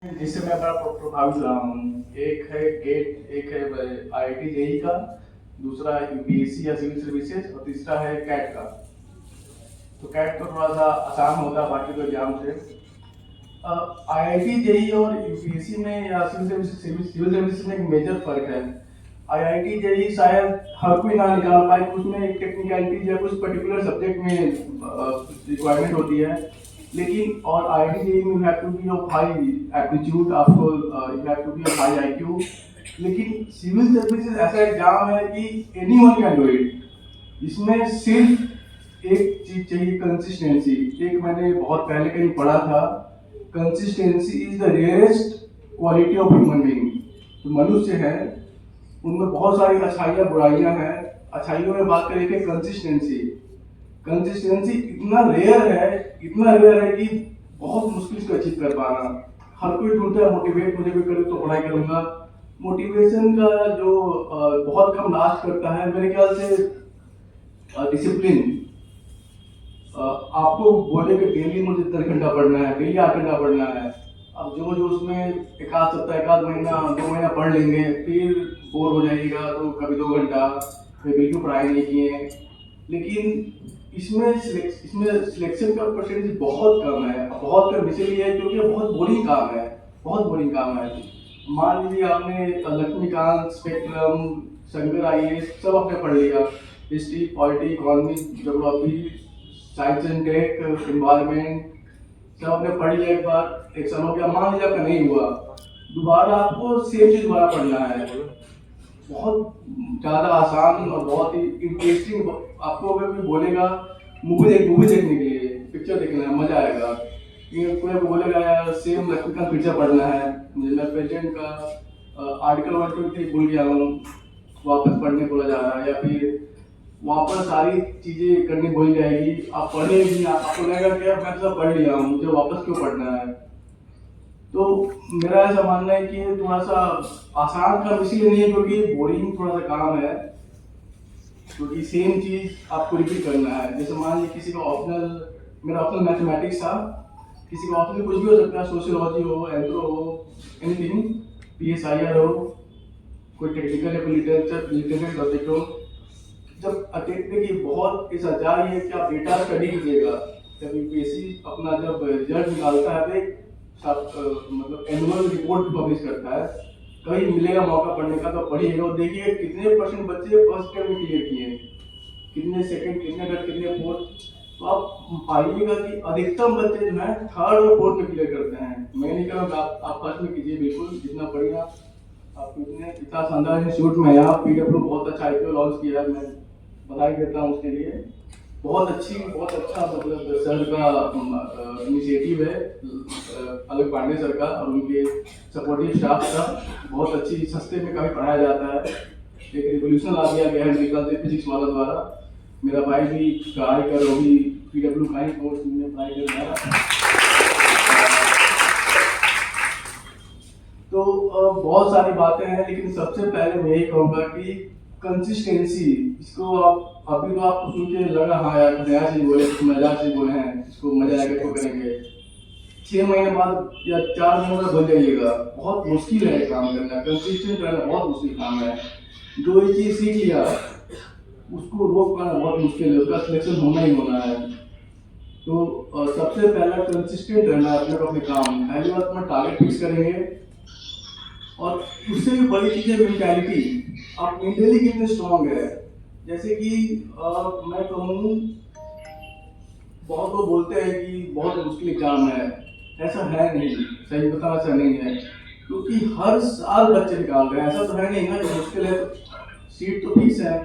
जिससे मैं बड़ा प्रभावित रहा हूँ। एक है गेट, एक है IIT जेई का, दूसरा यूपीएससी या सिविल सर्विसेज, और तीसरा है कैट का। तो कैट तो थोड़ा सा आसान होता है बाकी तो एग्जाम से। IIT जेई और यूपीएससी में या सिविल सर्विसेज में एक मेजर फर्क है। IIT जेई शायद हर कोई ना निकाल पाए, उसमें एक टेक्निकलिटीज या कुछ पर्टिकुलर सब्जेक्ट में रिक्वायरमेंट होती है। लेकिन और IIT जेई में you have to be of high aptitude, आपको you have to be of high IQ। लेकिन सिविल सर्विसेज ऐसा एग्जाम है कि एनीवन कैन डू इट। इसमें सिर्फ एक चीज चाहिए, कंसिस्टेंसी। एक मैंने बहुत पहले कहीं पढ़ा था, consistency is the rarest quality of human being. जो मनुष्य है उनमें बहुत सारी अच्छाइयाँ बुराइयाँ हैं। अच्छाइयों में बात करें कि कंसिस्टेंसी कंसिस्टेंसी इतना रेयर है, इतना रेयर है कि बहुत मुश्किल से अचीव कर पाना। हर कोई ढूंढता है मोटिवेट, मुझे भी करे तो पढ़ाई करूंगा। मोटिवेशन का जो बहुत कम लास्ट करता है मेरे ख्याल से डिसिप्लिन। आपको बोले कि डेली मुझे 10 घंटा पढ़ना है, डेली 8 घंटा पढ़ना है। अब जो जो उसमें एक आध सप्ताह, एक आध महीना, 2 महीना पढ़ लेंगे, फिर बोर हो जाइएगा तो कभी 2 घंटा, फिर बिल्कुल पढ़ाई नहीं किए। लेकिन इसमें सिलेक्शन का परसेंटेज बहुत कम है। बहुत कम इसलिए है क्योंकि बहुत बोरिंग काम है, बहुत बोरिंग काम है। मान लीजिए आपने लक्ष्मीकांत, स्पेक्ट्रम, शंकर IAS सब आपने पढ़ लिया, history, polity, economy, geography, science and tech, environment सब आपने पढ़ लिया। एक बार एक साल हो गया, मान लीजिए आपका नहीं हुआ, दोबारा आपको सेम चीज दोबारा पढ़ना है। बहुत ज़्यादा आसान और बहुत ही इंटरेस्टिंग। आपको अगर कोई बोलेगा मूवी देखने के लिए, पिक्चर देखना है, मजा आएगा। ये कोई आपको बोलेगा यार सेम लक्ष्मीकांत पिक्चर पढ़ना है, मुझे मैं प्रेसिडेंट का आर्टिकल 123 भूल गया हूँ, वापस पढ़ने बोला जा रहा है, या फिर वापस सारी चीजें करनी भूल जाएगी, आप पढ़े भी, आपको लगेगा कि यार मैं तो सब पढ़ लिया हूँ, मुझे वापस क्यों पढ़ना है। तो मेरा ऐसा मानना है कि ये थोड़ा सा आसान काम इसलिए नहीं है क्योंकि बोरिंग थोड़ा सा काम है, क्योंकि सेम चीज आपको रिपीट करना है। जैसे मान लीजिए किसी का ऑप्शनल, मेरा ऑप्शनल मैथमेटिक्स था, किसी का ऑप्शनल कुछ भी हो सकता है, सोशियोलॉजी हो, एंथ्रो हो, एनीथिंग, PSIR हो, कोई टेक्निकल या कोई लिटरेचर सब्जेक्ट हो। जब देखिए बहुत ऐसा जारी है कि आप डेटा स्टडी कीजिएगा। जब यूपीएससी अपना जब रिजल्ट निकालता है तो एक मतलब एनुअल रिपोर्ट पब्लिश करता है, कहीं मिलेगा मौका पढ़ने का तो पढ़िएगा और देखिए कितने परसेंट बच्चे फर्स्ट टर्म में क्लियर किए, कितने सेकंड, कितने थर्ड, कितने फोर्थ। तो आप पाइएगा कि अधिकतम बच्चे जो है थर्ड और फोर्थ में क्लियर करते हैं। मैं नहीं कहूँगा आप फर्स्ट में कीजिए, बिल्कुल जितना पढ़िए आप इतने इतना शानदार इंस्टीट्यूट में यहाँ PW बहुत अच्छा IPO लॉन्च किया है, मैं बधाई देता हूँ उसके लिए। बहुत अच्छा मतलब सर का इनिशिएटिव है, अलग पांडे सर का और उनके सपोर्टिव स्टाफ का। बहुत अच्छी सस्ते में काफ़ी पढ़ाया जाता है। एक रिवोल्यूशन ला दिया गया है मेरे ख्याल से फिजिक्स वाला द्वारा। मेरा भाई भी पढ़ाई कर, वो भी PW का ही कोर्स में पढ़ाई कर रहा है। तो बहुत सारी बातें हैं, लेकिन सबसे पहले मैं यही कहूँगा कि कंसिस्टेंसी, इसको आप अभी तो आपको सुन के लगा हाँ यार नया चीज बोले, मजा से बोले हैं, इसको मजा आएगा तो करेंगे। 6 महीने बाद या 4 महीने बाद भूल जाइएगा। बहुत मुश्किल है काम करना, कंसिस्टेंट रहना बहुत मुश्किल काम है। जो ये चीज सीख लिया उसको रोक पाना बहुत मुश्किल है, उसका सिलेक्शन होना ही होना है। तो सबसे पहला कंसिस्टेंट रहना है अपने काम। पहली बात अपना टारगेट फिक्स करेंगे, और उससे भी बड़ी चीज है मेंटालिटी। आप मेंटली कितने स्ट्रांग है। जैसे कि मैं कहूँ, बहुत लोग बोलते हैं कि बहुत मुश्किल एग्जाम है, ऐसा है नहीं, सही बताना ऐसा नहीं है, क्योंकि हर साल बच्चे निकाल रहे हैं। ऐसा तो है नहीं ना कि मुश्किल है, सीट तो फिक्स है।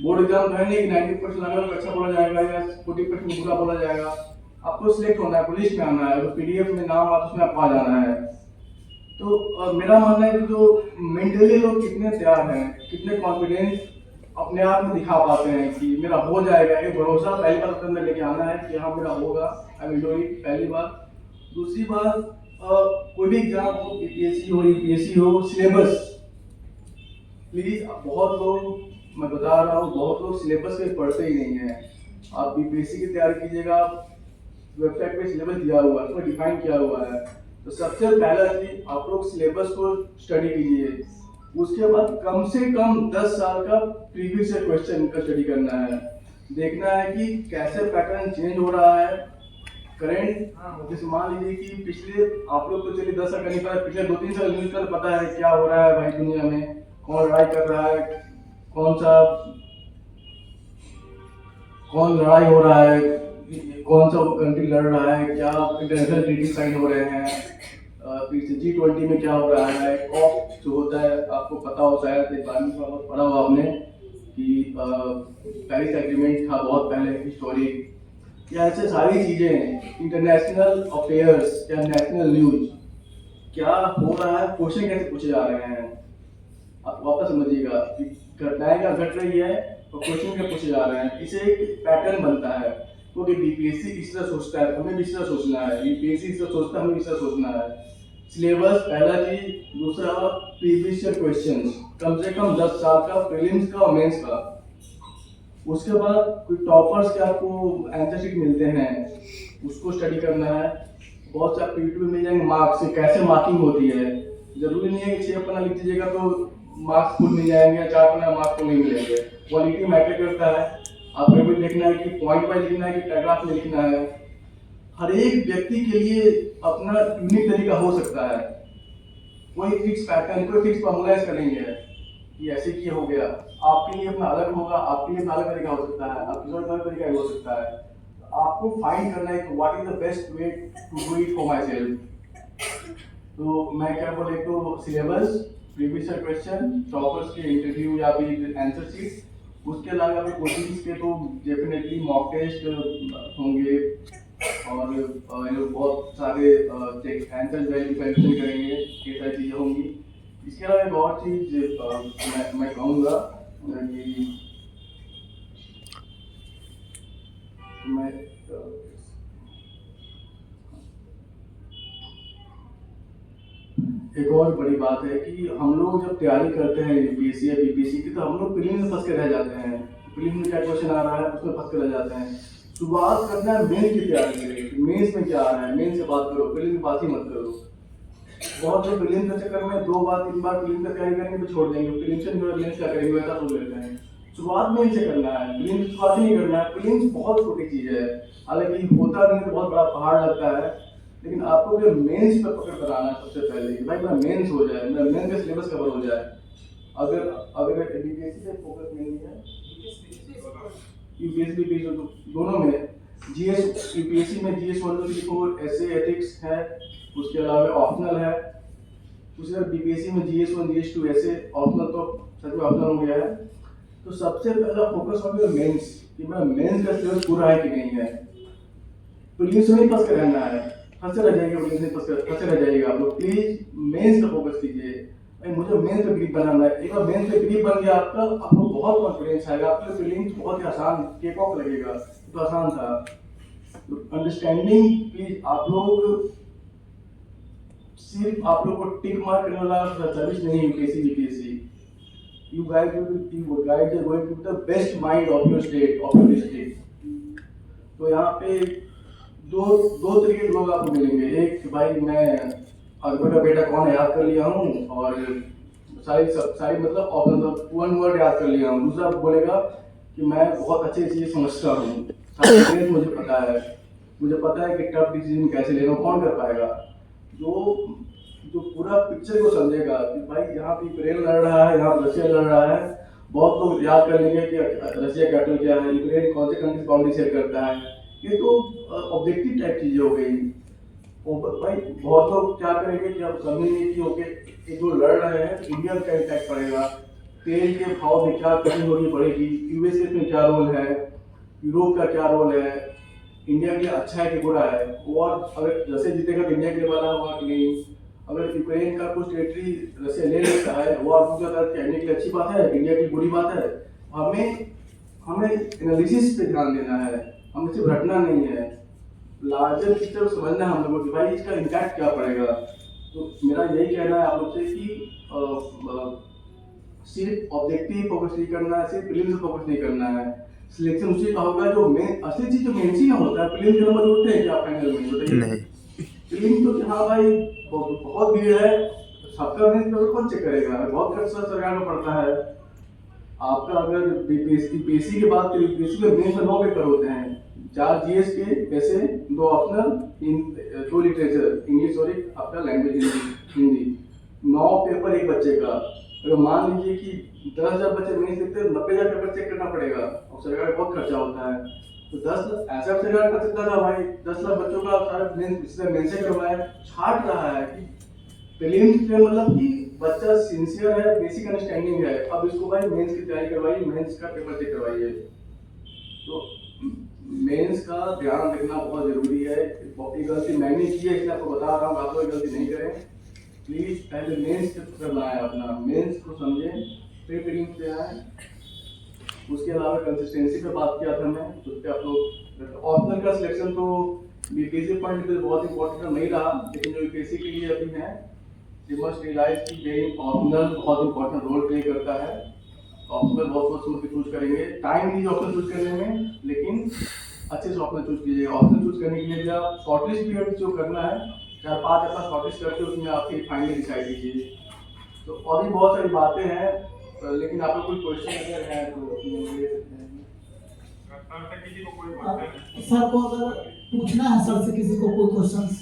बोर्ड एग्जाम तो है नहीं कि 90% लगा तो अच्छा बोला जाएगा या 40% बुरा बोला जाएगा। आपको सिलेक्ट होना है, पुलिस में आना है, अगर PDF में नाम आता उसमें आपको आ जाना है। तो मेरा मानना है कि जो मेंटली लोग कितने तैयार हैं, कितने कॉन्फिडेंस अपने आप में दिखा पाते हैं कि मेरा हो जाएगा, एक भरोसा पहली बार अपने अंदर लेके आना है कि हाँ मेरा होगा, आई विल डू इट, पहली बात। दूसरी बात, कोई भी एग्जाम हो, APSC हो, UPSC हो, सिलेबस प्लीज। बहुत लोग, मैं बता रहा हूँ, बहुत लोग सिलेबस के पढ़ते ही नहीं है। आप BPSC की तैयारी कीजिएगा, वेबसाइट पे सिलेबस दिया हुआ है, उसमें डिफाइन किया हुआ है। तो सबसे पहला चीज आप लोग सिलेबस को स्टडी कीजिए। उसके बाद कम से कम 10 साल का प्रीवियस क्वेश्चन का स्टडी करना है। देखना है कि कैसे पैटर्न चेंज हो रहा है करंट। जैसे मान लीजिए कि पिछले आप लोग तो चलिए 10 साल का नहीं पता, पिछले 2-3 साल न्यूज पर पता है क्या हो रहा है भाई दुनिया में, कौन लड़ाई कर रहा है, कौन लड़ाई हो रहा है, कौन सा कंट्री लड़ रहा है, क्या इंटरनेशनल ट्रीटी साइन हो रहे हैं, फिर से G20 में क्या हो रहा है, कॉप जो होता है आपको पता हो शायद, एक बार में पढ़ा हुआ आपने कि पेरिस एग्रीमेंट था बहुत पहले हिस्टोरिक। या ऐसे सारी चीजें, इंटरनेशनल अफेयर्स या नेशनल न्यूज क्या हो रहा है, क्वेश्चन कैसे पूछे जा रहे हैं, आप वापस समझिएगा कि घटनाएं क्या घट रही है और क्वेश्चन क्या पूछे जा रहे हैं। इसे एक पैटर्न बनता है क्योंकि बीपीएससी इस तरह सोचता है, हमें भी इस तरह सोचना है, यूपीएससी इस तरह सोचता है, हमें इस तरह सोचना है। सिलेबस पहला चीज, दूसरा प्रीवियस ईयर क्वेश्चंस कम से कम 10 साल का, प्रीलिम्स का और मेंस का। उसके बाद कोई टॉपर्स के आपको आंसर शीट मिलते हैं उसको स्टडी करना है। बहुत सारे पीटीयू मिल जाएंगे मार्क्स से, कैसे मार्किंग होती है। जरूरी नहीं है कि 6 पन्ना लिख दीजिएगा तो मार्क्स फुल मिल जाएंगे, 4 पन्ना मार्क्स फुल नहीं मिलेंगे। क्वालिटी मैटर करता है, आपको भी देखना है कि पॉइंट वाइज लिखना है कि पैराग्राफ में लिखना है। हर एक व्यक्ति के लिए अपना यूनिक तरीका हो सकता है, कोई फिक्स पैटर्न, कोई फिक्स फॉर्मूला इसका नहीं है कि ऐसे किया हो गया। आपके लिए अपना अलग होगा, आपके लिए अपना अलग तरीका हो सकता है, आपके लिए अलग तरीका हो सकता है। तो आपको फाइंड करना है कि what is the best way to do it for myself. तो मैं क्या बोले, तो syllabus, previous year question, toppers के इंटरव्यू या फिर आंसर शीट। उसके अलावा अगर कोचिंग्स के तो डेफिनेटली मॉक टेस्ट होंगे और बहुत सारे आंसर वेरिफिकेशन करेंगे, ये सारी चीज़ें होंगी। इसके अलावा एक और चीज़ मैं कहूँगा कि मैं एक और बड़ी बात है कि हम लोग जब तैयारी करते हैं यूपीएससी या बीपीएससी की, तो हम लोग प्रीलिम्स में फंस के रह जाते हैं। प्रीलिम्स में क्या क्वेश्चन आ रहा है उसमें फंस के रह जाते हैं। शुरुआत करना है मेन की तैयारी करें, मेंस में क्या आ रहा है मेन से बात करो, प्रीलिम्स की बात ही मत करो। बहुत लोग प्रीलिम्स के चक्कर में 2 बार 3 बार प्रीलिम्स का तैयारी करेंगे तो छोड़ देंगे, प्रीलिम्स से मेंस क्या करेंगे वैसा सोच लेते हैं। शुरुआत मेन से करना है, प्रीलिम्स की शुरुआत नहीं करना है। प्रीलिम्स बहुत छोटी चीज़ है, हालांकि होता नहीं तो बहुत बड़ा पहाड़ लगता है, लेकिन आपको जो मेंस पे पकड़ कर आना है सबसे पहले कि भाई मेरा मेंस हो जाए, मेरा मेंस का सिलेबस कवर हो जाए। अगर अगर बीपीएससी पे फोकस नहीं है, यूपीएससी बीपीएससी दोनों में, जीएस यूपीएससी में जीएस 1 2 3 4 ऐसे एथिक्स है, उसके अलावा ऑप्शनल है। उसी तरह बीपीएससी में जीएस 1 जीएस 2 ऐसे ऑप्शनल, तो सच में ऑप्शनल हो गया है। तो सबसे पहला फोकस हो गया मेंस कि मेरा मेंस का सिलेबस पूरा है कि नहीं है। प्रीलिम्स में नहीं फंस कर रहना है, फंसे रह जाएगा, फंसे रह जाएगा। आप लोग प्लीज मेंस पे फोकस कीजिए। भाई मुझे मेंस पे ग्रिप बनाना है, एक बार मेंस पे ग्रिप बन गया आपका, आपको बहुत कॉन्फिडेंस आएगा, आपके प्रीलिम्स बहुत ही आसान केक ऑफ लगेगा, तो आसान था। तो अंडरस्टैंडिंग प्लीज, आप लोग सिर्फ आप लोग को टिक मार्क करने वाला सर्विस नहीं UPSC BPSC. you guys are going to the best mind of your state, of your district। तो यहाँ पे दो तरीके के लोग आपको मिलेंगे। एक कि भाई मैं अकबर का बेटा कौन है याद कर लिया हूँ और सारी मतलब 1 वर्ड याद कर लिया हूँ। दूसरा बोलेगा कि मैं बहुत अच्छी चीज़ समझता हूँ, सारी मुझे पता है कि टफ डिसीजन कैसे लेना, कौन कर पाएगा। जो पूरा पिक्चर को समझेगा कि भाई यहाँ पे यूक्रेन लड़ रहा है, यहाँ रशिया लड़ रहा है। बहुत लोग याद कर लेंगे कि रशिया कैपिटल क्या है, यूक्रेन कौन से कंट्री बाउंड्री शेयर करता है। ये तो ऑब्जेक्टिव टाइप चीजें हो गई। भाई बहुत लोग क्या करेंगे कि आप समझेंगे कि ओके ये जो लड़ रहे हैं इंडिया में क्या इम्पैक्ट पड़ेगा, तेल के भाव में क्या कमी होनी पड़ेगी, यूएसए में क्या रोल है, यूरोप का क्या रोल है, इंडिया के लिए अच्छा है कि बुरा है, और अगर रशिया जीतेगा तो इंडिया के लिए वाला होगा कि नहीं। अगर यूक्रेन का कुछ टेरिटरी रशिया ले लेता है वो आपको इंडिया के लिए अच्छी बात है, इंडिया की बुरी बात है। हमें एनालिसिस पे ध्यान देना है, हमें सिर्फ रटना नहीं है, लार्जर पिक्चर समझना है हम लोगों को कि भाई इसका इम्पैक्ट क्या पड़ेगा। तो मेरा यही कहना है आप लोग से कि सिर्फ ऑब्जेक्टिव फोकस नहीं करना है, सिर्फ प्रीलिम्स फोकस नहीं करना है। सिलेक्शन उसी का होगा जो मेन असली चीज जो मेन सी होता है। प्रीलिम्स के नंबर उठते हैं क्या फाइनल में, बताइए? फीलिंग तो कि हाँ भाई बहुत भीड़ है, सबका मेंस पेपर कौन चेक करेगा, बहुत खर्चा सरकार को पड़ता है। आपका अगर बीपीएससी की बात करें, बीपीएससी में मेंस में 9 पेपर होते हैं, 4 जीएस के वैसे, 2 ऑप्शनल, 2 लिटरेचर इंग्लिश और एक आपका लैंग्वेज हिंदी, 9 पेपर एक बच्चे का। अगर मान लीजिए कि 10,000 बच्चे मेंस देते हैं, 90,000 पेपर चेक करना पड़ेगा और सरकार को बहुत खर्चा होता है। तो 10 ऐसा सरकार कर सकता था भाई, 10 लाख बच्चों का सारा मेंस से करवाया, छाट रहा है कि प्रीलिम्स में मतलब कि बच्चा सिंसियर है, बेसिक अंडरस्टैंडिंग है, अब इसको भाई मेंस की तैयारी करवाइए, मेंस का पेपर चेक करवाइए। तो मेंस का ध्यान रखना बहुत जरूरी है। ये गलती मैंने की है इसलिए आपको बता रहा हूँ, आप लोग गलती नहीं करें प्लीज। पहले मेंस के पेपर बनाए, अपना मेंस को समझें, फिर प्रीलिम्स पे आए। उसके अलावा कंसिस्टेंसी पे बात किया था मैं, उस पर आप लोग ऑप्शनल का सिलेक्शन तो बीपीएससी पॉइंट पे बहुत इंपॉर्टेंट नहीं रहा, लेकिन जो यूपीएससी के लिए अभी है, यू मस्ट रियलाइज कि ये ऑप्शनल बहुत इंपॉर्टेंट रोल प्ले करता है। ऑप्शनल बहुत सोच समझ के चूज करेंगे, टाइम दीजिए ऑप्शन चूज करने में, लेकिन अच्छे से ऑप्शन चूज कीजिए। ऑप्शन चूज करने के लिए भी आप शॉर्टलिस्ट पीरियड जो करना है, 4-5 अपना शॉर्टलिस्ट करके उसमें आपकी फाइनली डिसाइड कीजिए। तो और भी बहुत सारी बातें हैं, लेकिन आप लोग कोई क्वेश्चन अगर है तो ले सकते हैं। सर को अगर पूछना है सर से किसी को कोई क्वेश्चन